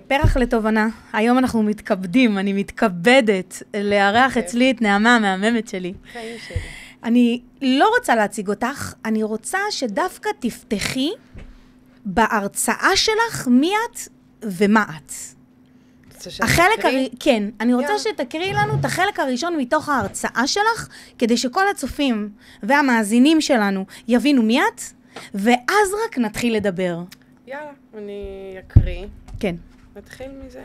פרח לתובנה, היום אנחנו מתכבדים, אני מתכבדת לארח אצלי את נעמה, המהממת שלי. חיים שלי. אני לא רוצה להציג אותך, אני רוצה שדווקא תפתחי בהרצאה שלך מי את ומה את. כן, אני רוצה שתקריאי לנו את החלק הראשון מתוך ההרצאה שלך, כדי שכל הצופים והמאזינים שלנו יבינו מי את, ואז רק נתחיל לדבר. יאללה, אני אקריא. כן. נתחיל מזה.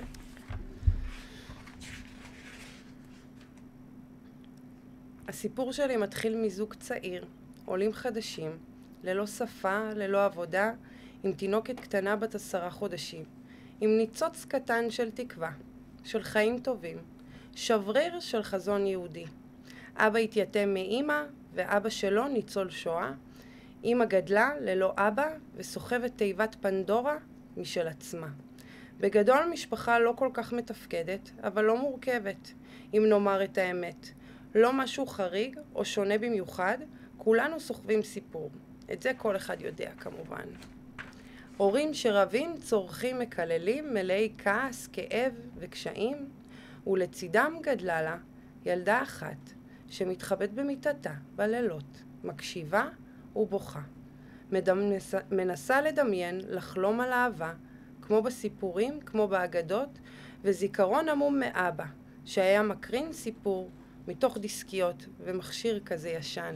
הסיפור שלי מתחיל מזוג צעיר, עולים חדשים, ללא שפה, ללא עבודה, עם תינוקת קטנה בת 10 חודשים, עם ניצוץ קטן של תקווה, של חיים טובים, שבריר של חזון יהודי. אבא התייתם מאמא, ואבא שלו ניצול שואה. אמא גדלה ללא אבא וסוחבת תיבת פנדורה משל עצמה. בגדול משפחה לא כל כך מתפקדת, אבל לא מורכבת, אם נאמר את האמת. לא משהו חריג או שונה במיוחד, כולנו סוחבים סיפור. את זה כל אחד יודע כמובן. הורים שרבים, צורכים, מקללים, מלאי כעס, כאב וקשיים, ולצידם גדלה לה ילדה אחת שמתחבאת במיטתה בלילות, מקשיבה ובוכה. מנסה לדמיין, לחלום על אהבה, כמו בסיפורים, כמו באגדות, וזיכרון עמום מאבא, שהיה מקרין סיפור מתוך דיסקיות ומכשיר כזה ישן.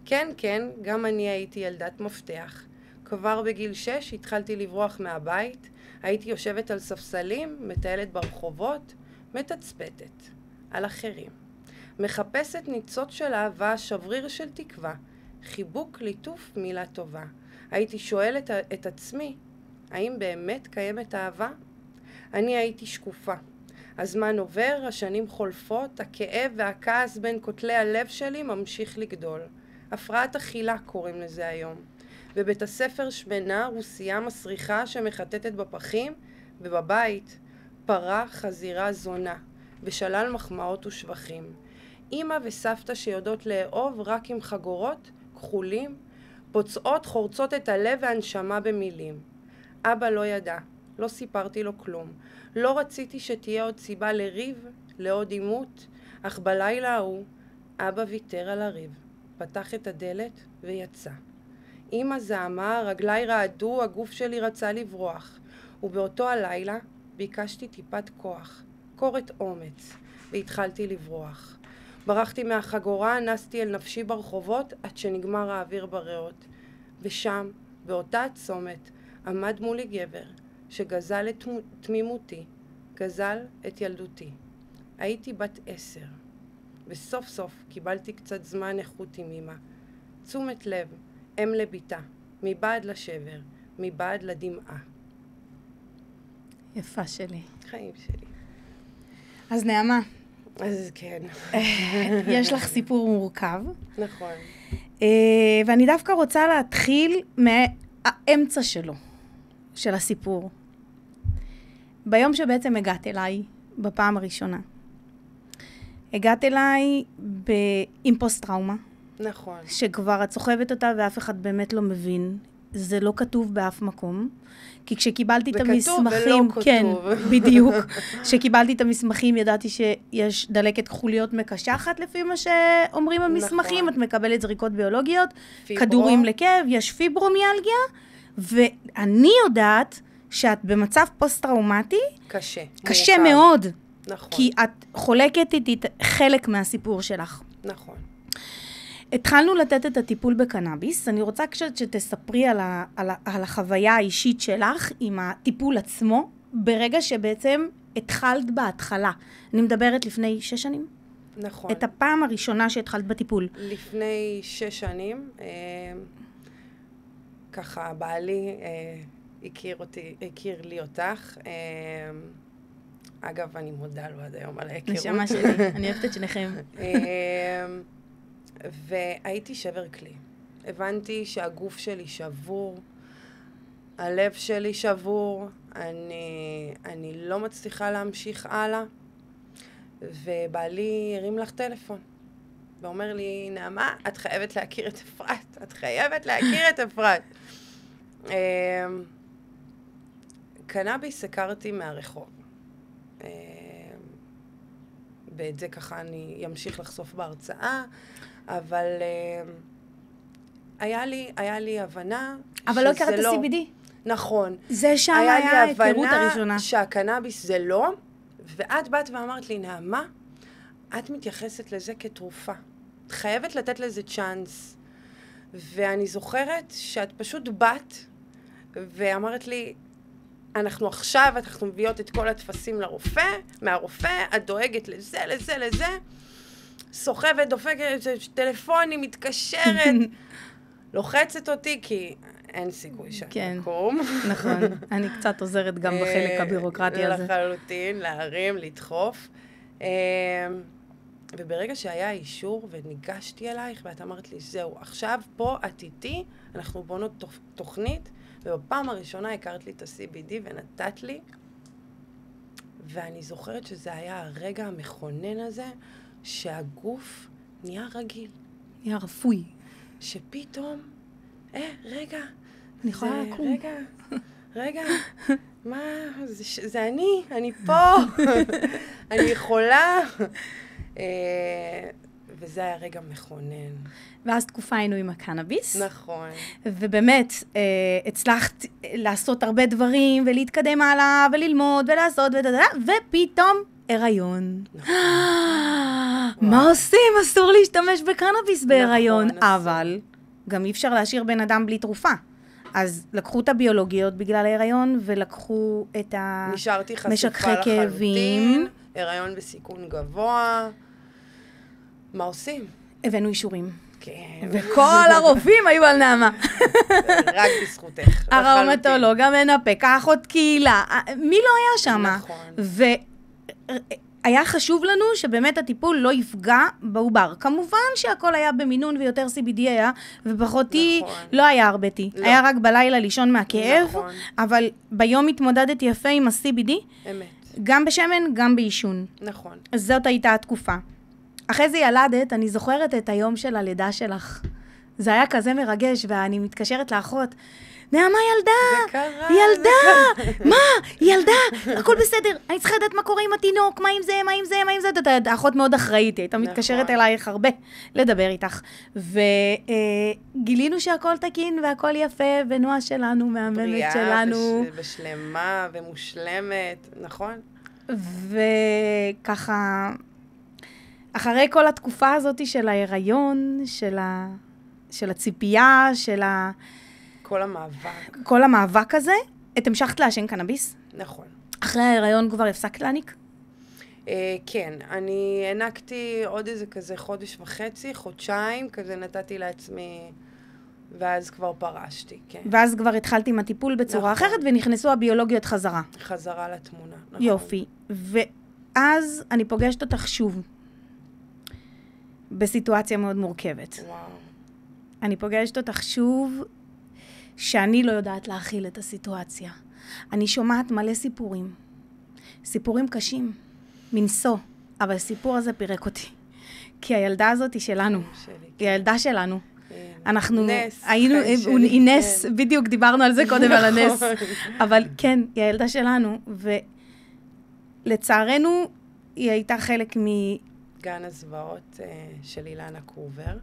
כן, כן, גם אני הייתי ילדת מפתח. כבר בגיל 6 התחלתי לברוח מהבית, הייתי יושבת על ספסלים, מטיילת ברחובות, מתצפתת על אחרים. מחפשת ניצוץ של אהבה, שבריר של תקווה, חיבוק, ליטוף, מילה טובה. הייתי שואלת את עצמי, האם באמת קיימת אהבה? אני הייתי שקופה. הזמן עובר, השנים חולפות, הכאב והכעס בין כותלי הלב שלי ממשיך לגדול. הפרעת אכילה קוראים לזה היום. בבית הספר שמנה, רוסייה מסריחה שמחטטת בפחים, ובבית פרה, חזירה, זונה, בשלל מחמאות ושבחים. אמא וסבתא שיודעות לאהוב רק עם חגורות, כחולים, פוצעות, חורצות את הלב והנשמה במילים. אבא לא ידע, לא סיפרתי לו כלום. לא רציתי שתהיה עוד סיבה לריב, לעוד עימות, אך בלילה ההוא אבא ויתר על הריב, פתח את הדלת ויצא. אמא זעמה, רגליי רעדו, הגוף שלי רצה לברוח, ובאותו הלילה ביקשתי טיפת כוח, קורת אומץ, והתחלתי לברוח. ברחתי מהחגורה, נסתי אל נפשי ברחובות עד שנגמר האוויר בריאות. ושם, באותה הצומת, עמד מולי גבר שגזל את תמימותי, גזל את ילדותי. הייתי בת 10, וסוף סוף קיבלתי קצת זמן איכות עם אמא. תשומת לב, אם לביתה, מבעד לשבר, מבעד לדמעה. יפה שלי. חיים שלי. אז נעמה. אז כן. יש לך סיפור מורכב. נכון. ואני דווקא רוצה להתחיל מהאמצע שלו, של הסיפור. ביום שבעצם הגעת אליי, בפעם הראשונה. הגעת אליי עם פוסט-טראומה. נכון. שכבר את סוחבת אותה ואף אחד באמת לא מבין. זה לא כתוב באף מקום. כי כשקיבלתי את המסמכים... זה כתוב ולא כן, כתוב. בדיוק. כשקיבלתי את המסמכים ידעתי שיש דלקת כחוליות מקשחת לפי מה שאומרים המסמכים. נכון. את מקבלת זריקות ביולוגיות, פיברו. כדורים לכאב, יש פיברומיאלגיה, ואני יודעת שאת במצב פוסט-טראומטי. קשה. קשה מורכב. מאוד. נכון. כי את חולקת איתי חלק מהסיפור שלך. נכון. התחלנו לתת את הטיפול בקנאביס. אני רוצה שתספרי על החוויה האישית שלך עם הטיפול עצמו, ברגע שבעצם התחלת בהתחלה. אני מדברת לפני 6 שנים? נכון. את הפעם הראשונה שהתחלת בטיפול. לפני 6 שנים, ככה בעלי הכיר לי אותך. אגב, אני מודה לו עד היום על ההיכרות. נשמה שלי, אני אוהבת את שניכם. והייתי שבר כלי. הבנתי שהגוף שלי שבור, הלב שלי שבור, אני לא מצליחה להמשיך הלאה, ובעלי הרים לך טלפון, ואומר לי, נעמה, את חייבת להכיר את אפרת, את חייבת להכיר את אפרת. קנאביס הכרתי מהרחוב. ואת זה ככה אני אמשיך לחשוף בהרצאה, אבל היה לי הבנה אבל לא הכרת את ה-CBD. נכון. זה שם היה ההיכרות הראשונה. היה לי הבנה שהקנאביס זה לא, ואת באת ואמרת לי, נעמה, את מתייחסת לזה כתרופה. את חייבת לתת לזה צ'אנס. ואני זוכרת שאת פשוט באת ואמרת לי, אנחנו מביאות את כל התפסים לרופא, מהרופא, את דואגת לזה, סוחבת, דופקת, טלפונים, מתקשרת, לוחצת אותי, כי אין סיכוי שאני אקום. נכון, אני קצת עוזרת גם בחלק הבירוקרטי הזה. לחלוטין, להרים, לדחוף. וברגע שהיה אישור וניגשתי אלייך, ואת אמרת לי, זהו, עכשיו פה את איתי, אנחנו בונות תוכנית, ובפעם הראשונה הכרת לי את ה-CBD ונתת לי, ואני זוכרת שזה היה הרגע המכונן הזה, שהגוף נהיה רגיל. נהיה רפוי. שפתאום, רגע. אני יכולה לקום. רגע, מה, זה אני פה, אני יכולה. וזה היה רגע מכונן. ואז תקופה היינו עם הקנאביס. נכון. ובאמת, הצלחת לעשות הרבה דברים, ולהתקדם הלאה, וללמוד, ולעשות, ופתאום, הריון. נכון. מה עושים? אסור להשתמש בקנאביס בהיריון. אבל גם אי אפשר להשאיר בן אדם בלי תרופה. אז לקחו את הביולוגיות בגלל ההיריון, ולקחו את המשככי כאבים. הריון בסיכון גבוה. מה עושים? הבאנו אישורים. כן. וכל הרופאים היו על נעמה. רק בזכותך. הראומטולוג, המנפק, האחות קהילה, מי לא היה שם? נכון. והיה חשוב לנו שבאמת הטיפול לא יפגע בעובר. כמובן שהכל היה במינון ויותר CBD היה, ופחותי לא היה הרבה טי. היה רק בלילה לישון מהכאב, אבל ביום התמודדתי יפה עם ה-CBD. אמת. גם בשמן, גם באישון. נכון. אז זאת הייתה התקופה. אחרי זה ילדת, אני זוכרת את היום של הלידה שלך. זה היה כזה מרגש, ואני מתקשרת לאחות, נעמה ילדה! זה קרה! ילדה! מה? ילדה! הכל בסדר. אני צריכה לדעת מה קורה עם התינוק, מה עם זה, מה עם זה, מה עם זה. האחות מאוד אחראית, הייתה מתקשרת אלייך הרבה לדבר איתך. וגילינו שהכל תקין והכל יפה, ונועה שלנו, מהממת שלנו. בריאה בשלמה ומושלמת, נכון? וככה, אחרי כל התקופה הזאת של ההיריון, של הציפייה, כל המאבק הזה, את המשכת לעשן קנאביס? נכון. אחרי ההיריון כבר הפסקת להניק? כן, אני הענקתי עוד איזה כזה חודש וחצי, חודשיים, כזה נתתי לעצמי, ואז כבר פרשתי, כן. ואז כבר התחלתי עם הטיפול בצורה אחרת, ונכנסו הביולוגיות חזרה. חזרה לתמונה, נכון. יופי. ואז אני פוגשת אותך שוב, בסיטואציה מאוד מורכבת. וואו. אני פוגשת אותך שוב, שאני לא יודעת להכיל את הסיטואציה. אני שומעת מלא סיפורים. סיפורים קשים, מנסו, אבל הסיפור הזה פירק אותי. כי הילדה הזאת היא שלנו. היא הילדה שלנו. אנחנו היינו, היא נס, בדיוק דיברנו על זה קודם, על הנס. אבל כן, היא הילדה שלנו, ולצערנו, היא הייתה חלק גן הזוועות של אילנה קובר.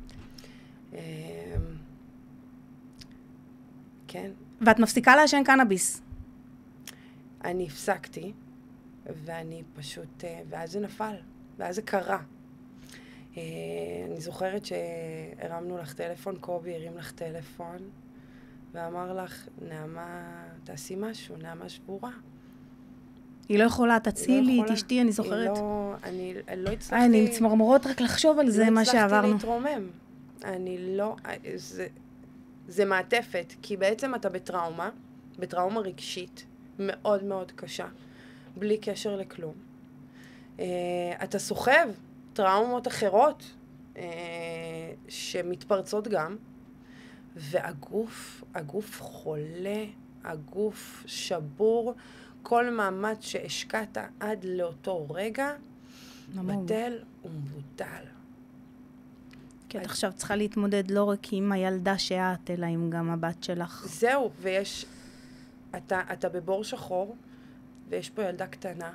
כן. ואת מפסיקה לעשן קנאביס. אני הפסקתי, ואני פשוט, ואז זה נפל, ואז זה קרה. אני זוכרת שהרמנו לך טלפון, קובי הרים לך טלפון, ואמר לך, נעמה, תעשי משהו, נעמה שבורה. היא לא יכולה, תצילי, תשתי, אני זוכרת. אני לא הצלחתי... אני מצמרמורות רק לחשוב על זה, מה שעברנו. לא הצלחתי להתרומם. אני לא... זה מעטפת, כי בעצם אתה בטראומה רגשית, מאוד מאוד קשה, בלי קשר לכלום. אתה סוחב טראומות אחרות, שמתפרצות גם, והגוף חולה, הגוף שבור, כל מאמץ שהשקעת עד לאותו רגע, בטל ומבוטל. כי את עכשיו צריכה להתמודד לא רק עם הילדה שאת, אלא עם גם הבת שלך. זהו, ויש אתה בבור שחור, ויש פה ילדה קטנה,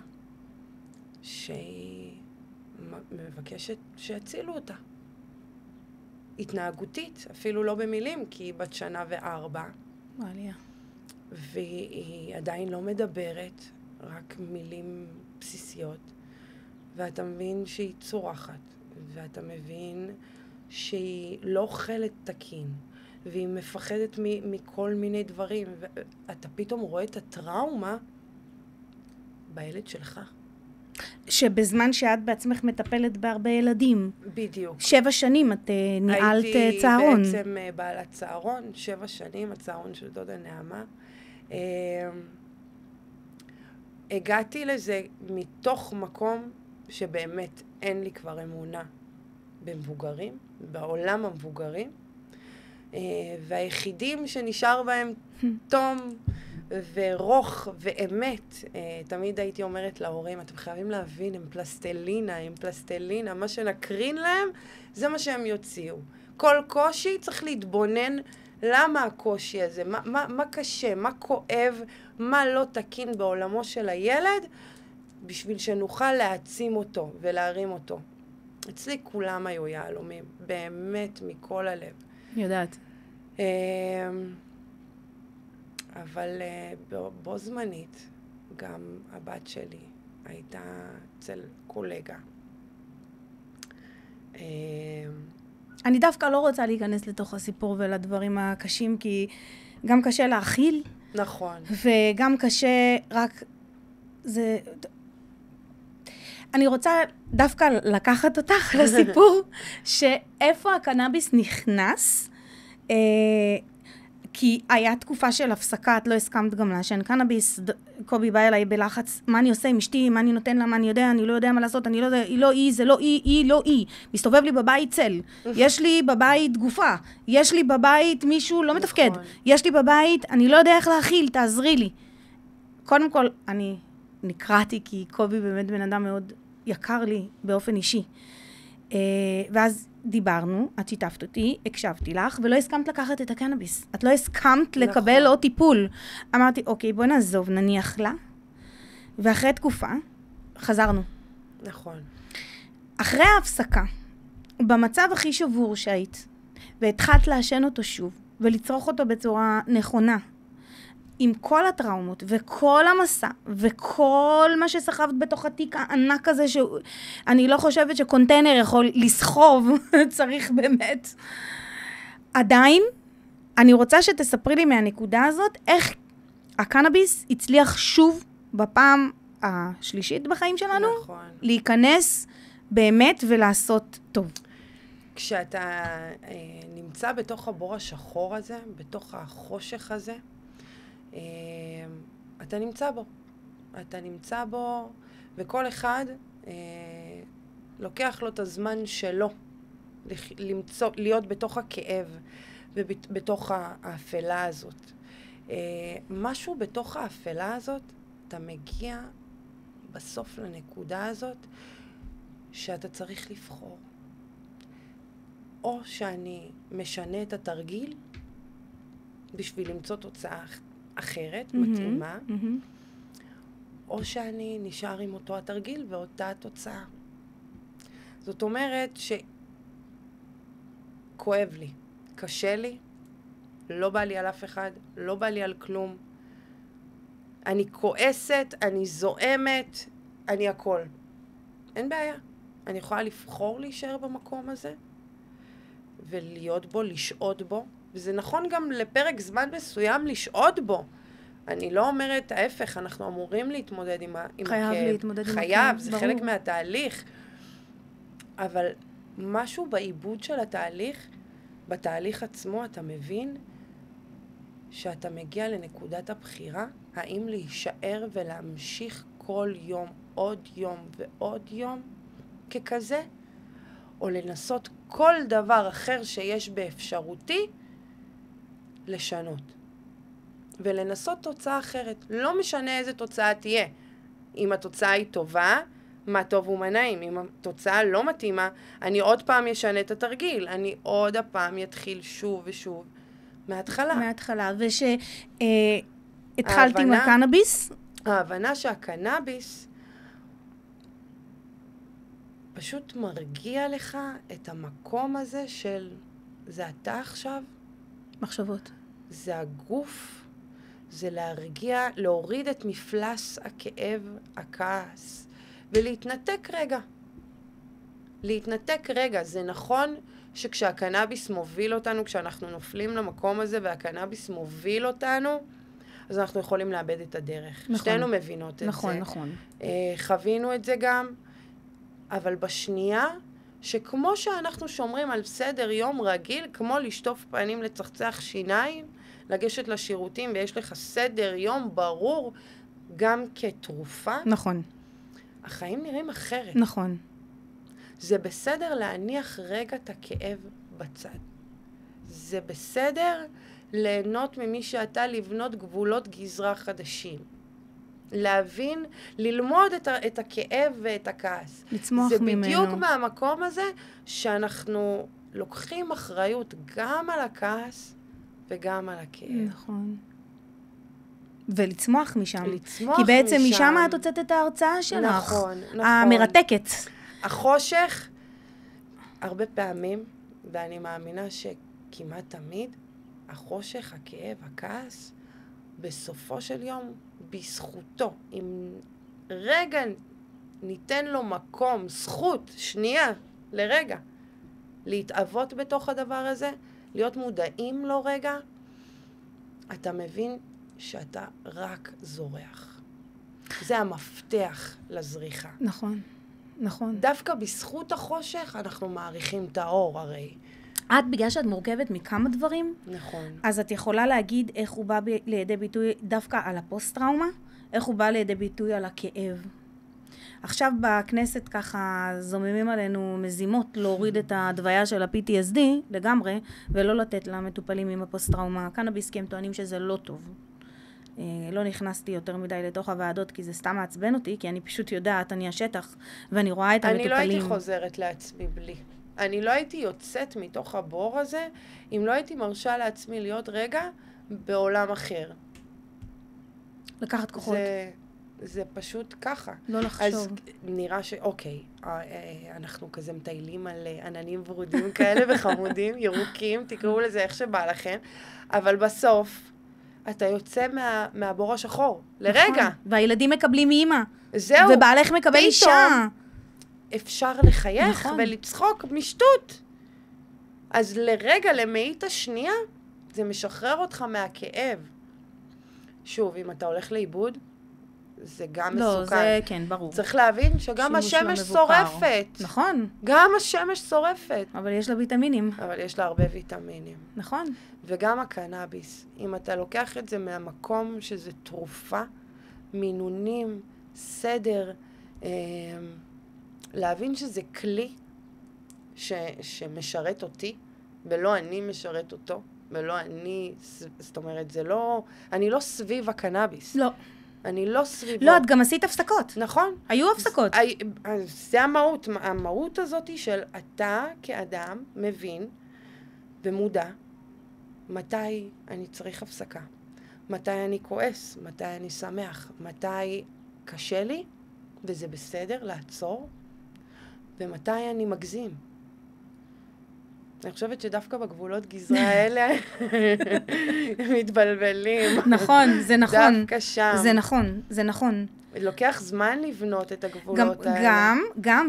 שהיא מבקשת שיצילו אותה. התנהגותית, אפילו לא במילים, כי היא בת 1.4 שנה. מעליה. והיא עדיין לא מדברת, רק מילים בסיסיות. ואתה מבין שהיא צורחת, ואתה מבין שהיא לא אוכלת תקין, והיא מפחדת מכל מיני דברים, ואתה פתאום רואה את הטראומה בילד שלך. שבזמן שאת בעצמך מטפלת בהרבה ילדים. בדיוק. 7 שנים את ניהלת צהרון. הייתי בעצם בעלת צהרון, 7 שנים, הצהרון של דודה נעמה. הגעתי לזה מתוך מקום שבאמת אין לי כבר אמונה במבוגרים, בעולם המבוגרים, והיחידים שנשאר בהם תום ורוך ואמת. תמיד הייתי אומרת להורים, אתם חייבים להבין, הם פלסטלינה, מה שנקרין להם, זה מה שהם יוציאו. כל קושי צריך להתבונן למה הקושי הזה, מה קשה, מה כואב, מה לא תקין בעולמו של הילד, בשביל שנוכל להעצים אותו ולהרים אותו. אצלי כולם היו יהלומים, באמת מכל הלב. יודעת. אבל בו זמנית, גם הבת שלי הייתה אצל קולגה. אני דווקא לא רוצה להיכנס לתוך הסיפור ולדברים הקשים, כי גם קשה להכיל. נכון. וגם קשה רק... זה... אני רוצה דווקא לקחת אותך לסיפור, שאיפה הקנאביס נכנס, כי היה תקופה של הפסקה, את לא הסכמת גם לעשן קנאביס, קובי בא אליי בלחץ, מה אני עושה עם אשתי, מה אני נותן לה, מה אני יודע, אני לא יודע מה לעשות, אני לא יודע, היא לא היא, זה לא היא, היא לא היא, מסתובב לי בבית צל, יש לי בבית גופה, יש לי בבית מישהו לא מתפקד, יש לי בבית, אני לא יודע איך להכיל, תעזרי לי. קודם כל, אני נקראתי, כי קובי באמת בן אדם מאוד יקר לי באופן אישי. ואז דיברנו, את שיתפת אותי, הקשבתי לך, ולא הסכמת לקחת את הקנאביס. את לא הסכמת לקבל עוד טיפול. אמרתי, אוקיי, בוא נעזוב, נניח לה. ואחרי תקופה, חזרנו. נכון. אחרי ההפסקה, במצב הכי שבור שהיית, והתחלת לעשן אותו שוב, ולצרוך אותו בצורה נכונה, עם כל הטראומות, וכל המסע, וכל מה שסחבת בתוך התיק הענק הזה, שאני לא חושבת שקונטיינר יכול לסחוב, צריך באמת. עדיין, אני רוצה שתספרי לי מהנקודה הזאת, איך הקנאביס הצליח שוב בפעם השלישית בחיים שלנו, נכון. להיכנס באמת ולעשות טוב. כשאתה נמצא בתוך הבור השחור הזה, בתוך החושך הזה, אתה נמצא בו, וכל אחד לוקח לו את הזמן שלו להיות בתוך הכאב ובתוך האפלה הזאת. משהו בתוך האפלה הזאת, אתה מגיע בסוף לנקודה הזאת שאתה צריך לבחור. או שאני משנה את התרגיל בשביל למצוא תוצאה אחרת, מתאימה, או שאני נשאר עם אותו התרגיל ואותה התוצאה. זאת אומרת שכואב לי, קשה לי, לא בא לי על אף אחד, לא בא לי על כלום. אני כועסת, אני זועמת, אני הכל. אין בעיה. אני יכולה לבחור להישאר במקום הזה, ולהיות בו, לשעוד בו. וזה נכון גם לפרק זמן מסוים לשעוד בו. אני לא אומרת ההפך, אנחנו אמורים להתמודד עם הכאב. חייב להתמודד עם הכאב, חייב, זה ברור. חלק מהתהליך. אבל משהו בעיבוד של התהליך, בתהליך עצמו אתה מבין שאתה מגיע לנקודת הבחירה, האם להישאר ולהמשיך כל יום, עוד יום ועוד יום ככזה, או לנסות כל דבר אחר שיש באפשרותי לשנות. ולנסות תוצאה אחרת. לא משנה איזה תוצאה תהיה. אם התוצאה היא טובה, מה טוב ומה נעים. אם התוצאה לא מתאימה, אני עוד פעם ישנה את התרגיל. אני עוד הפעם יתחיל שוב ושוב מההתחלה. מההתחלה. התחלת עם הקנאביס? ההבנה שהקנאביס פשוט מרגיע לך את המקום הזה של זה אתה עכשיו, מחשבות. זה הגוף, זה להרגיע, להוריד את מפלס הכאב, הכעס, ולהתנתק רגע. להתנתק רגע. זה נכון שכשהקנאביס מוביל אותנו, כשאנחנו נופלים למקום הזה והקנאביס מוביל אותנו, אז אנחנו יכולים לאבד את הדרך. נכון. שתינו מבינות את נכון, זה. נכון. חווינו את זה גם, אבל בשנייה, שכמו שאנחנו שומרים על סדר יום רגיל, כמו לשטוף פנים, לצחצח שיניים, לגשת לשירותים, ויש לך סדר יום ברור, גם כתרופה, נכון. החיים נראים אחרת. נכון. זה בסדר להניח רגע את הכאב בצד. זה בסדר ליהנות ממי שאתה, לבנות גבולות גזרה חדשים. להבין, ללמוד את הכאב ואת הכעס. לצמוח ממנו. זה בדיוק מהמקום הזה שאנחנו לוקחים אחריות גם על הכעס וגם על הכאב. נכון. ולצמוח משם. לצמוח כי בעצם משם. משם את הוצאת את ההרצאה שלך. נכון, נכון. המרתקת. החושך, הרבה פעמים, ואני מאמינה שכמעט תמיד, החושך, הכאב, הכעס, בסופו של יום, בזכותו, אם רגע ניתן לו מקום, זכות, שנייה, לרגע, להתאבות בתוך הדבר הזה, להיות מודעים לו רגע, אתה מבין שאתה רק זורח. זה המפתח לזריחה. נכון, נכון. דווקא בזכות החושך אנחנו מעריכים את האור הרי. את, בגלל שאת מורכבת מכמה דברים, נכון. אז את יכולה להגיד איך הוא בא לידי ביטוי דווקא על הפוסט-טראומה, איך הוא בא לידי ביטוי על הכאב. עכשיו בכנסת ככה זוממים עלינו מזימות להוריד את הדוויה של ה-PTSD לגמרי, ולא לתת למטופלים עם הפוסט-טראומה קנאביס, כי הם טוענים שזה לא טוב. לא נכנסתי יותר מדי לתוך הוועדות, כי זה סתם מעצבן אותי, כי אני פשוט יודעת, אני השטח, ואני רואה את המטופלים. אני לא הייתי חוזרת לעצמי בלי. אני לא הייתי יוצאת מתוך הבור הזה, אם לא הייתי מרשה לעצמי להיות רגע בעולם אחר. לקחת כוחות. זה פשוט ככה. לא לחשוב. אז נראה אוקיי, אנחנו כזה מטיילים על עננים ורודים כאלה וחמודים, ירוקים, תקראו לזה איך שבא לכם, אבל בסוף אתה יוצא מהבור השחור, לרגע. נכון. והילדים מקבלים מאמא. זהו. ובעלך מקבל אישה. אפשר לחייך נכון. ולצחוק משטות. אז לרגע, למאית השנייה, זה משחרר אותך מהכאב. שוב, אם אתה הולך לאיבוד, זה גם מסוכן. לא, זה כן, ברור. צריך להבין שגם השמש שורפת. נכון. גם השמש שורפת. אבל יש לה ויטמינים. אבל יש לה הרבה ויטמינים. נכון. וגם הקנאביס. אם אתה לוקח את זה מהמקום שזה תרופה, מינונים, סדר, להבין שזה כלי שמשרת אותי, ולא אני משרת אותו, ולא אני, זאת אומרת, זה לא, אני לא סביב הקנאביס. לא. אני לא סביבו. לא, את גם עשית הפסקות. נכון. היו הפסקות. זה המהות. המהות הזאת היא של אתה כאדם מבין ומודע מתי אני צריך הפסקה, מתי אני כועס, מתי אני שמח, מתי קשה לי, וזה בסדר לעצור, ומתי אני מגזים. אני חושבת שדווקא בגבולות גזרה האלה מתבלבלים. נכון, זה נכון. דווקא שם. זה נכון, זה נכון. לוקח זמן לבנות את הגבולות האלה.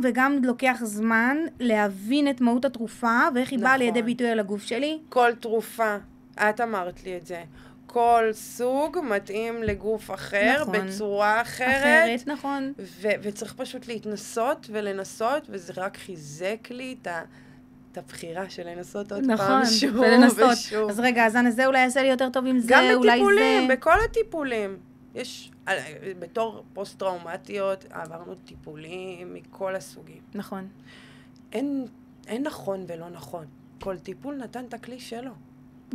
וגם לוקח זמן להבין את מהות התרופה, ואיך היא באה לידי ביטוי על הגוף שלי. כל תרופה, את אמרת לי את זה, כל סוג מתאים לגוף אחר, נכון. בצורה אחרת. נכון. וצריך פשוט להתנסות ולנסות, וזה רק חיזק לי את הבחירה של לנסות עוד פעם שוב ולנסות. ושוב. אז רגע, אז זה אולי יעשה לי יותר טוב עם זה, גם אולי בטיפולים, זה... בכל הטיפולים. יש, בתור פוסט-טראומטיות, עברנו טיפולים מכל הסוגים. נכון. אין נכון ולא נכון. כל טיפול נתן את הכלי שלו.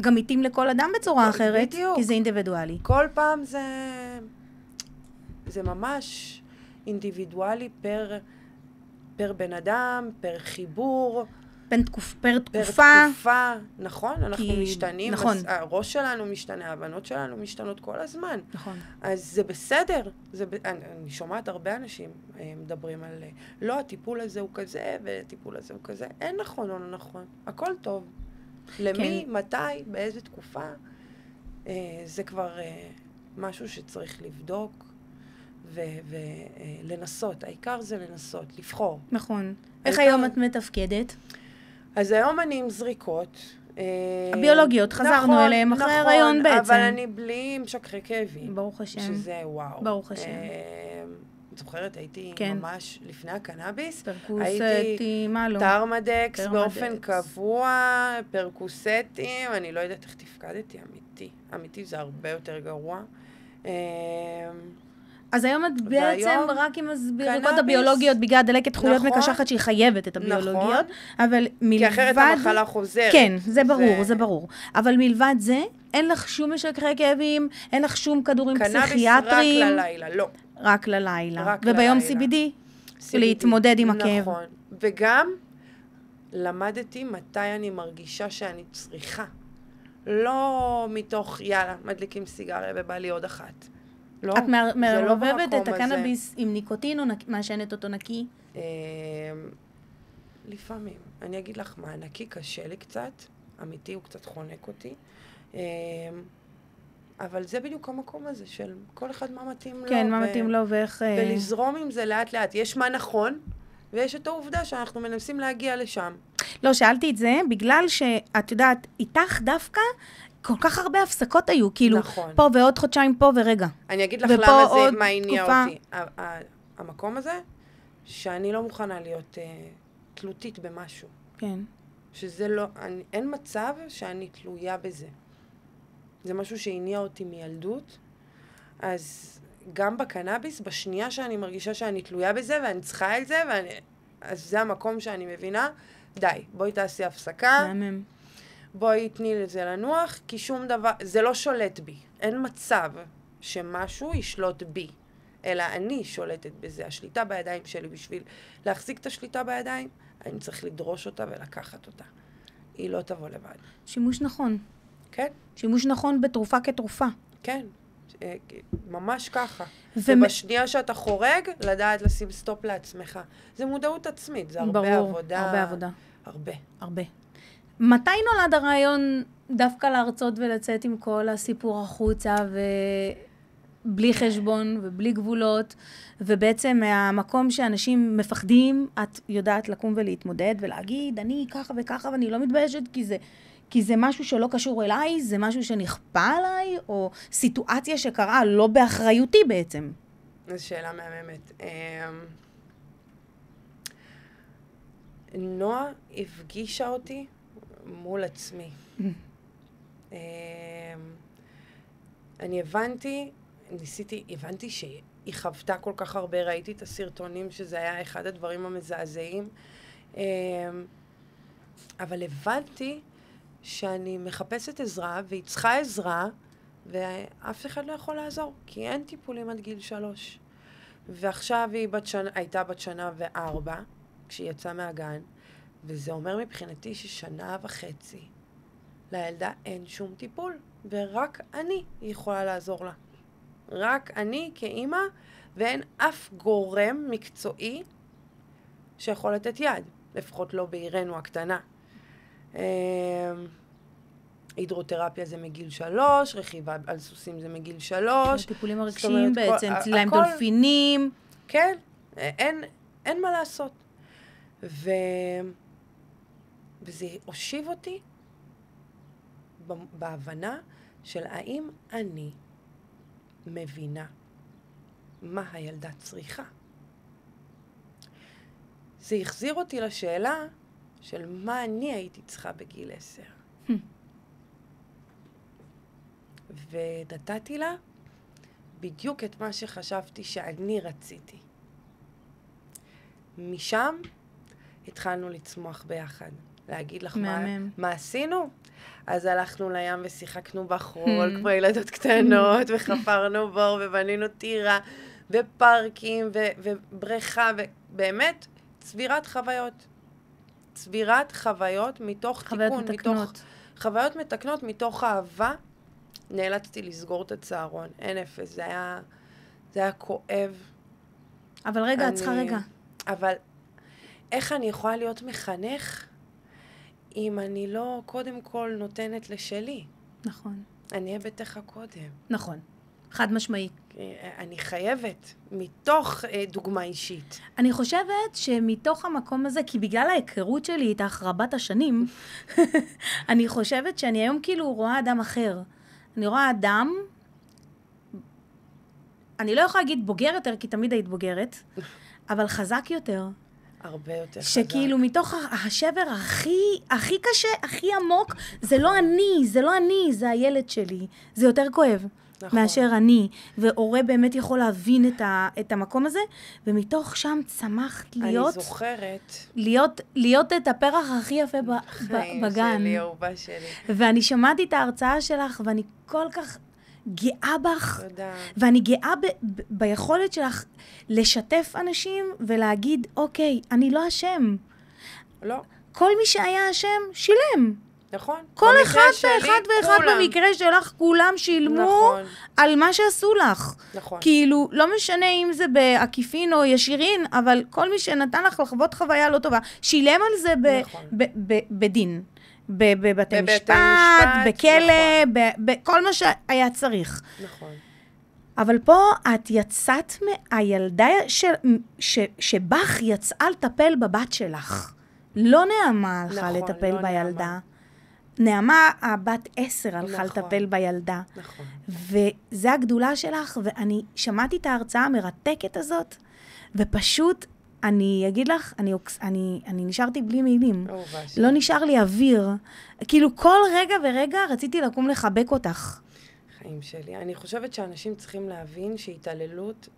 גם מתאים לכל אדם בצורה אחרת, בדיוק. כי זה אינדיבידואלי. כל פעם זה ממש אינדיבידואלי פר בן אדם, פר חיבור. פר תקופה. נכון, אנחנו משתנים, נכון. הראש שלנו משתנה, הבנות שלנו משתנות כל הזמן. נכון. אז זה בסדר, אני שומעת הרבה אנשים מדברים על, לא, הטיפול הזה הוא כזה, והטיפול הזה הוא כזה, אין נכון או לא נכון, הכל טוב. למי, מתי, באיזה תקופה, זה כבר משהו שצריך לבדוק ולנסות, העיקר זה לנסות, לבחור. נכון. איך היום את מתפקדת? אז היום אני עם זריקות. הביולוגיות, חזרנו אליהם אחרי הריון בעצם. אבל אני בלי משככי כאבים. ברוך השם. שזה וואו. ברוך השם. זוכרת, הייתי ממש לפני הקנאביס. פרקוסטי, מה לא? טרמדקס באופן קבוע, פרקוסטים, אני לא יודעת איך תפקדתי, אמיתי. אמיתי זה הרבה יותר גרוע. אז היום את בעצם רק עם הזריקות הביולוגיות בגלל דלקת חוליות מקשחת שהיא חייבת את הביולוגיות, אבל מלבד... כי אחרת המחלה חוזרת. כן, זה ברור, זה ברור. אבל מלבד זה, אין לך שום משככי כאבים, אין לך שום כדורים פסיכיאטריים. קנאביס רק ללילה, לא. רק ללילה. וביום CBD, להתמודד עם הכאב. נכון. וגם למדתי מתי אני מרגישה שאני צריכה. לא מתוך, יאללה, מדליקים סיגריה ובא לי עוד אחת. לא, את מערבבת את הקנאביס עם ניקוטין או מעשנת אותו נקי? לפעמים. אני אגיד לך מה, נקי קשה לי קצת, אמיתי הוא קצת חונק אותי, אבל זה בדיוק המקום הזה של כל אחד מה מתאים לו. כן, מה מתאים לו ואיך... ולזרום עם זה לאט לאט. יש מה נכון, ויש את העובדה שאנחנו מנסים להגיע לשם. לא, שאלתי את זה בגלל שאת יודעת, איתך דווקא כל כך הרבה הפסקות היו, כאילו, נכון. פה ועוד חודשיים פה ורגע. אני אגיד לך למה זה, מה הניע אותי. המקום הזה, שאני לא מוכנה להיות תלותית במשהו. כן. שזה לא, אין מצב שאני תלויה בזה. זה משהו שהניע אותי מילדות, אז גם בקנאביס, בשנייה שאני מרגישה שאני תלויה בזה, ואני צריכה את זה, אז זה המקום שאני מבינה, די, בואי תעשי הפסקה. מהמם. בואי תני לזה לנוח, כי שום דבר, זה לא שולט בי. אין מצב שמשהו ישלוט בי, אלא אני שולטת בזה. השליטה בידיים שלי, בשביל להחזיק את השליטה בידיים, אני צריך לדרוש אותה ולקחת אותה. היא לא תבוא לבד. שימוש נכון. כן. שימוש נכון בתרופה כתרופה. כן, ממש ככה. ובשנייה שאתה חורג, לדעת לשים סטופ לעצמך. זה מודעות עצמית, זה הרבה עבודה. הרבה עבודה. הרבה. מתי נולד הרעיון דווקא להרצות ולצאת עם כל הסיפור החוצה ובלי חשבון ובלי גבולות, ובעצם מהמקום שאנשים מפחדים, את יודעת לקום ולהתמודד ולהגיד, אני ככה וככה ואני לא מתביישת כי זה משהו שלא קשור אליי, זה משהו שנכפה עליי, או סיטואציה שקרה לא באחריותי בעצם. זו שאלה מהממת. נועה הפגישה אותי מול עצמי. אני הבנתי שהיא חוותה כל כך הרבה, ראיתי את הסרטונים שזה היה אחד הדברים המזעזעים, אבל הבנתי שאני מחפשת עזרה והיא צריכה עזרה ואף אחד לא יכול לעזור, כי אין טיפולים עד גיל 3. ועכשיו היא הייתה בת 1.4 שנה כשהיא יצאה מהגן, וזה אומר מבחינתי ש1.5 שנה לילדה אין שום טיפול, ורק אני יכולה לעזור לה. רק אני כאימא, ואין אף גורם מקצועי שיכול לתת יד, לפחות לא בעירנו הקטנה. הידרותרפיה זה מגיל 3, רכיבה על סוסים זה מגיל 3. הטיפולים הרגשיים בעצם, ציליים דולפינים. כן, אין מה לעשות. וזה הושיב אותי בהבנה של האם אני מבינה מה הילדה צריכה. זה החזיר אותי לשאלה של מה אני הייתי צריכה בגיל 10. ונתתי לה בדיוק את מה שחשבתי שאני רציתי. משם התחלנו לצמוח ביחד. להגיד לך מה עשינו? אז הלכנו לים ושיחקנו בחול, כמו ילדות קטנות, וחפרנו בור ובנינו טירה, ופארקים ובריכה, ובאמת צבירת חוויות. צבירת חוויות מתוך חוויות תיקון, מתקנות. חוויות מתקנות מתוך אהבה, נאלצתי לסגור את הצהרון. אין אפס, זה היה כואב. אבל רגע, את צריכה רגע. אבל איך אני יכולה להיות מחנך אם אני לא קודם כל נותנת לשלי? נכון. אני אהיה בתך קודם. נכון. חד משמעי. אני חייבת, מתוך דוגמה אישית. אני חושבת שמתוך המקום הזה, כי בגלל ההיכרות שלי איתך רבת השנים, אני חושבת שאני היום כאילו רואה אדם אחר. אני רואה אדם, אני לא יכולה להגיד בוגר יותר, כי תמיד היית בוגרת, אבל חזק יותר. הרבה יותר חזק. שכאילו מתוך השבר הכי קשה, הכי עמוק, זה לא אני, זה הילד שלי. זה יותר כואב. נכון. מאשר אני, והורה באמת יכול להבין את המקום הזה, ומתוך שם צמחת להיות... אני זוכרת... להיות את הפרח הכי יפה בגן. חיים שלי, אהובה שלי. ואני שמעתי את ההרצאה שלך, ואני כל כך גאה בך. תודה. ואני גאה ביכולת שלך לשתף אנשים, ולהגיד, אוקיי, אני לא אשם. לא. כל מי שהיה אשם, שילם. נכון. כל אחד ואחד במקרה שלך, כולם שילמו נכון. על מה שעשו לך. נכון. כאילו, לא משנה אם זה בעקיפין או ישירין, אבל כל מי שנתן לך לחוות חוויה לא טובה, שילם על זה נכון. בדין. בבתי משפט, בכלא, נכון. בכל מה שהיה צריך. נכון. אבל פה את יצאת מהילדה שבך יצאה לטפל בבת שלך. לא נעמה הלכה נכון, לטפל לא בילדה. נעמה, הבת 10 הלכה נכון. לטפל בילדה. נכון. וזה הגדולה שלך, ואני שמעתי את ההרצאה המרתקת הזאת, ופשוט, אני אגיד לך, אני נשארתי בלי מילים. לא נשאר לי אוויר. כאילו כל רגע ורגע רציתי לקום לחבק אותך. חיים שלי. אני חושבת שאנשים צריכים להבין שהתעללות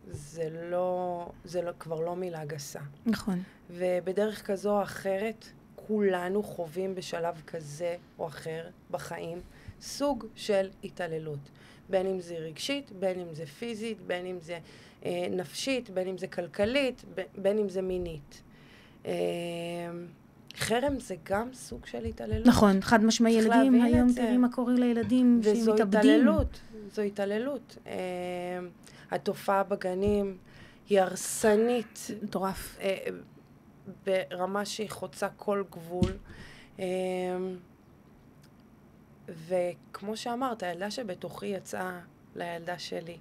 זה כבר לא מילה גסה. נכון. ובדרך כזו או אחרת, כולנו חווים בשלב כזה או אחר בחיים סוג של התעללות. בין אם זה רגשית, בין אם זה פיזית, בין אם זה נפשית, בין אם זה כלכלית, בין אם זה מינית. חרם זה גם סוג של התעללות. נכון, חד משמעי ילדים, היום תראי מה קורה לילדים שמתאבדים. זו התעללות. התופעה בגנים היא הרסנית. מטורף. ברמה שהיא חוצה כל גבול. וכמו שאמרת, הילדה שבתוכי יצאה לילדה שלי,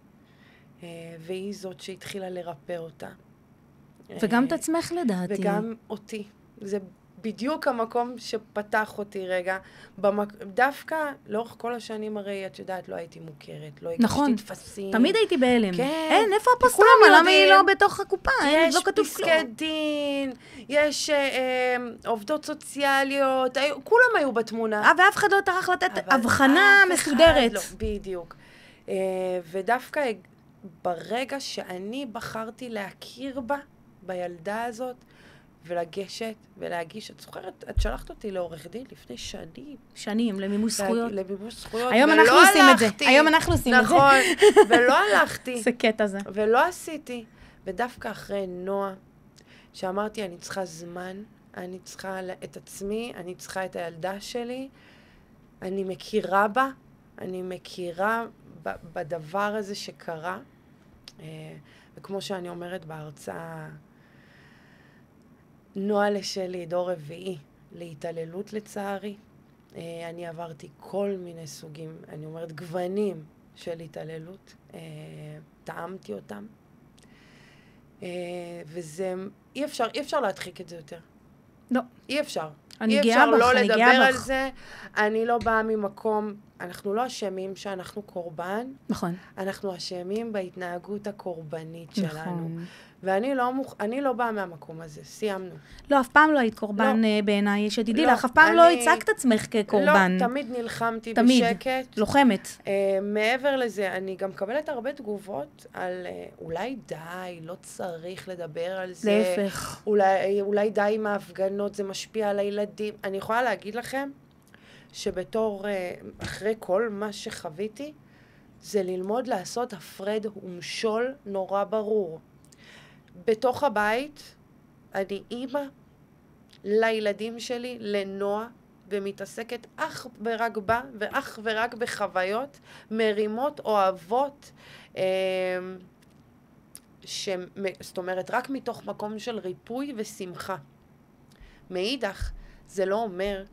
והיא זאת שהתחילה לרפא אותה. וגם את עצמך לדעתי. וגם אותי. זה בדיוק המקום שפתח אותי רגע. דווקא לאורך כל השנים הרי, את יודעת, לא הייתי מוכרת, לא הגשתי תפסים. תמיד הייתי בהלם. כן. אין, איפה הפוסטרמה? למה היא לא בתוך הקופה? יש לא כתוב כלום. פסקי דין, יש עובדות סוציאליות, כולם היו בתמונה. ואף אחד לא טרח לתת הבחנה מסודרת. לא, בדיוק. ודווקא ברגע שאני בחרתי להכיר בה, בילדה הזאת, ולגשת ולהגיש. את זוכרת, את שלחת אותי לעורך דין לפני שנים. שנים, למימוש זכויות. למימוש זכויות. היום אנחנו עושים את זה. היום אנחנו עושים את זה. נכון, ולא הלכתי. זה קטע זה. ולא עשיתי. ודווקא אחרי נועה, שאמרתי, אני צריכה זמן, אני צריכה את עצמי, אני צריכה את הילדה שלי, אני מכירה בה, אני מכירה בדבר הזה שקרה, וכמו שאני אומרת בהרצאה, נועה לשלי, דור רביעי, להתעללות לצערי. אני עברתי כל מיני סוגים, אני אומרת גוונים של התעללות, טעמתי אותם, וזה, אי אפשר להדחיק את זה יותר. לא. אי אפשר. אני אי גאה אפשר בך, לא אני לדבר גאה על בך. זה, אני לא באה ממקום, אנחנו לא אשמים שאנחנו קורבן, נכון. אנחנו אשמים בהתנהגות הקורבנית שלנו. נכון. ואני לא באה מהמקום הזה, סיימנו. לא, אף פעם לא היית קורבן בעיניי, שתדעי לך, אף פעם לא הצגת עצמך כקורבן. לא, תמיד נלחמתי בשקט. לוחמת. מעבר לזה, אני גם מקבלת הרבה תגובות על אולי די, לא צריך לדבר על זה. להפך. אולי די עם ההפגנות, זה משפיע על הילדים. אני יכולה להגיד לכם שבתור, אחרי כל מה שחוויתי, זה ללמוד לעשות הפרד ומשול נורא ברור. בתוך הבית, אני אימא, לילדים שלי, לנועה, ומתעסקת אך ורק בה, ואך ורק בחוויות מרימות, אוהבות, זאת אומרת, רק מתוך מקום של ריפוי ושמחה. מאידך, זה לא אומר,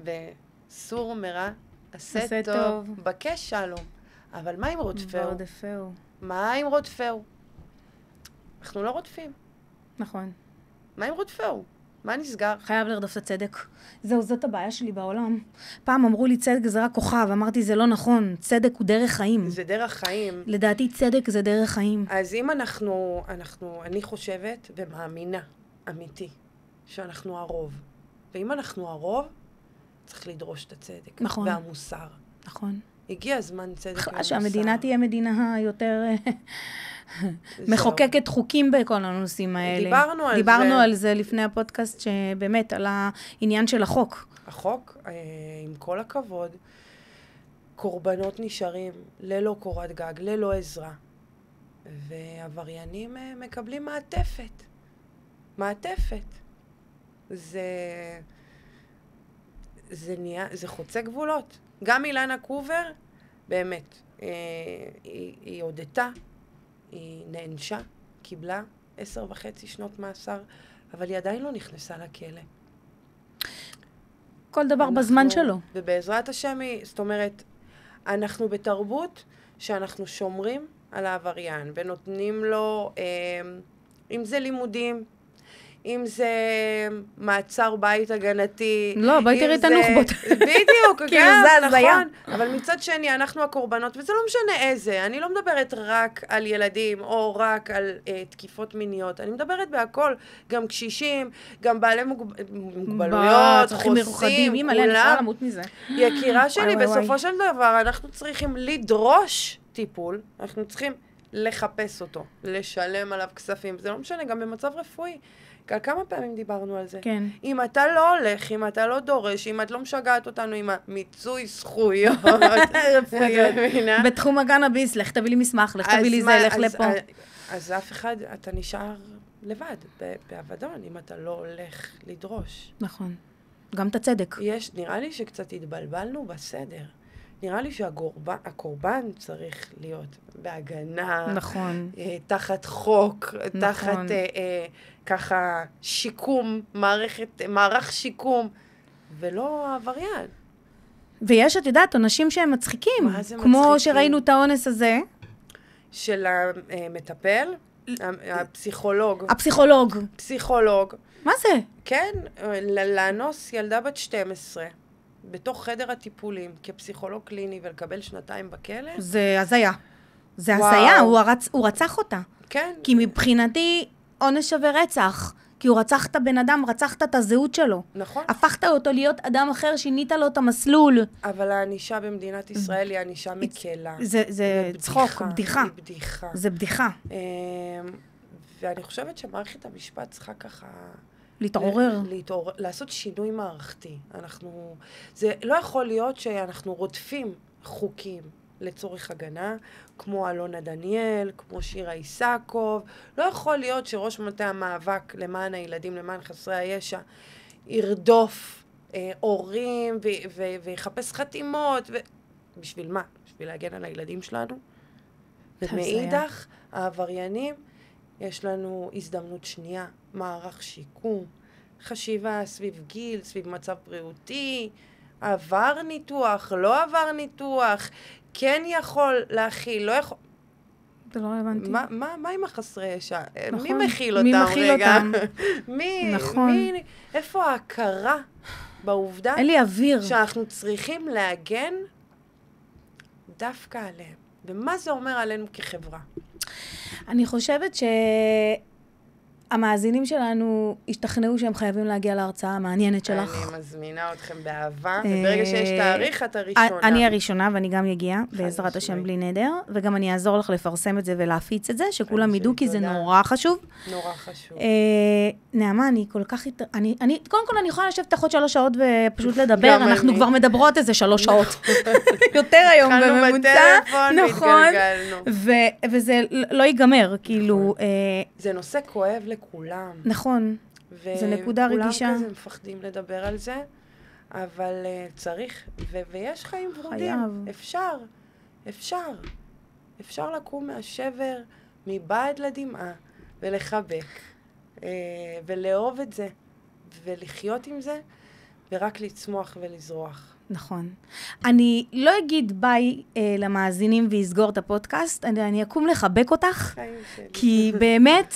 וסור מרע, עשה טוב, בקש שלום. אבל מה עם רודפהו? ורודפהו. מה עם רודפהו? אנחנו לא רודפים. נכון. מה עם רודפהו? מה נסגר? חייב לרדוף את הצדק. זאת הבעיה שלי בעולם. פעם אמרו לי צדק זה רק כוכב, אמרתי זה לא נכון, צדק הוא דרך חיים. זה דרך חיים. לדעתי צדק זה דרך חיים. אז אם אני חושבת ומאמינה, אמיתי, שאנחנו הרוב. ואם אנחנו הרוב, צריך לדרוש את הצדק. נכון. והמוסר. נכון. הגיע הזמן צדק ומוסר. שהמדינה תהיה מדינה יותר מחוקקת חוקים בכל הנושאים האלה. דיברנו על זה לפני הפודקאסט, שבאמת, על העניין של החוק. החוק, עם כל הכבוד, קורבנות נשארים ללא קורת גג, ללא עזרה. ועבריינים מקבלים מעטפת. מעטפת. זה חוצה גבולות. גם אילנה קובר, באמת, היא הודתה, היא נענשה, קיבלה 10.5 שנות מאסר, אבל היא עדיין לא נכנסה לכלא. כל דבר בזמן שלו. ובעזרת השם, זאת אומרת, אנחנו בתרבות שאנחנו שומרים על העבריין, ונותנים לו, אם זה לימודים, אם זה מעצר בית הגנתי. לא, בואי תראי את הנוח'בות. בדיוק, כן, נכון. אבל מצד שני, אנחנו הקורבנות, וזה לא משנה איזה. אני לא מדברת רק על ילדים, או רק על תקיפות מיניות. אני מדברת בהכל, גם קשישים, גם בעלי מוגבלויות, חוסים, כולם. יקירה שלי, בסופו של דבר, אנחנו צריכים לדרוש טיפול, אנחנו צריכים לחפש אותו, לשלם עליו כספים. זה לא משנה, גם במצב רפואי. כמה פעמים דיברנו על זה? כן. אם אתה לא הולך, אם אתה לא דורש, אם את לא משגעת אותנו עם המיצוי זכויות. בתחום הקנאביס, לך תביא לי מסמך, לך תביא לי זה, לך לפה. אז אף אחד, אתה נשאר לבד, באבדון, אם אתה לא הולך לדרוש. נכון. גם את הצדק. נראה לי שקצת התבלבלנו בסדר. נראה לי שהקורבן צריך להיות בהגנה. נכון. תחת חוק, נכון. תחת ככה שיקום, מערך שיקום, ולא העבריין. ויש, את יודעת, אנשים שהם מצחיקים. מה זה כמו מצחיקים? שראינו את האונס הזה. של המטפל, הפסיכולוג. פסיכולוג. מה זה? כן, לאנוס ילדה בת 12. בתוך חדר הטיפולים, כפסיכולוג קליני, ולקבל 2 בכלא? זה הזיה. זה הזיה, הוא רצח אותה. כן. כי מבחינתי, עונש שווה רצח. כי הוא רצח את הבן אדם, רצחת את הזהות שלו. נכון. הפכת אותו להיות אדם אחר, שינית לו את המסלול. אבל האנישה במדינת ישראל היא אנישה מקלה. זה צחוק, בדיחה. היא בדיחה. זה בדיחה. ואני חושבת שמערכת המשפט צריכה ככה להתעורר. לעשות שינוי מערכתי. זה לא יכול להיות שאנחנו רודפים חוקים לצורך הגנה, כמו אלונה דניאל, כמו שירה איסקוב. לא יכול להיות שראש מטה המאבק למען הילדים, למען חסרי הישע, ירדוף הורים ויחפש חתימות. בשביל מה? בשביל להגן על הילדים שלנו? ומאידך, העבריינים, יש לנו הזדמנות שנייה, מערך שיקום, חשיבה סביב גיל, סביב מצב בריאותי, עבר ניתוח, לא עבר ניתוח, כן יכול להכיל, לא יכול... זה לא רלוונטי. מה עם החסרי ישע? נכון. מי מכיל אותם? מי מכיל אותם? נכון. איפה ההכרה בעובדה? אין לי אוויר. שאנחנו צריכים להגן דווקא עליהם. ומה זה אומר עלינו כחברה? אני חושבת שהמאזינים שלנו השתכנעו שהם חייבים להגיע להרצאה המעניינת שלך. אני מזמינה אתכם באהבה, וברגע שיש תאריך, את הראשונה. אני הראשונה, ואני גם אגיע, בעזרת השם בלי נדר, וגם אני אעזור לך לפרסם את זה ולהפיץ את זה, שכולם ידעו, כי זה נורא חשוב. נורא חשוב. נעמה, אני כל כך... קודם כל, אני יכולה לשבת תחת 3 שעות ופשוט לדבר, אנחנו כבר מדברות איזה 3 שעות. יותר היום בממוצע. התחלנו בטלפון והתגלגלנו. וזה לא ייגמר, כאילו... זה נושא כואב לכולם. נכון. זה נקודה רגישה. וכולם כזה מפחדים לדבר על זה, אבל צריך, ויש חיים ורודים. אפשר לקום מהשבר, מבעד לדמעה, ולחבק, ולאהוב את זה, ולחיות עם זה, ורק לצמוח ולזרוח. נכון. אני לא אגיד ביי למאזינים ויסגור את הפודקאסט, אני אקום לחבק אותך, כי באמת,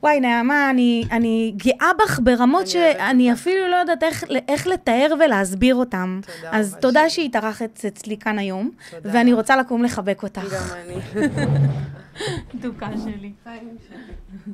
וואי, נעמה, אני גאה בך ברמות שאני אפילו לא יודעת איך לתאר ולהסביר אותם. אז תודה שהתארחת אצלי כאן היום, ואני רוצה לקום לחבק אותך. גם אני. דוקה שלי. חיים שלי.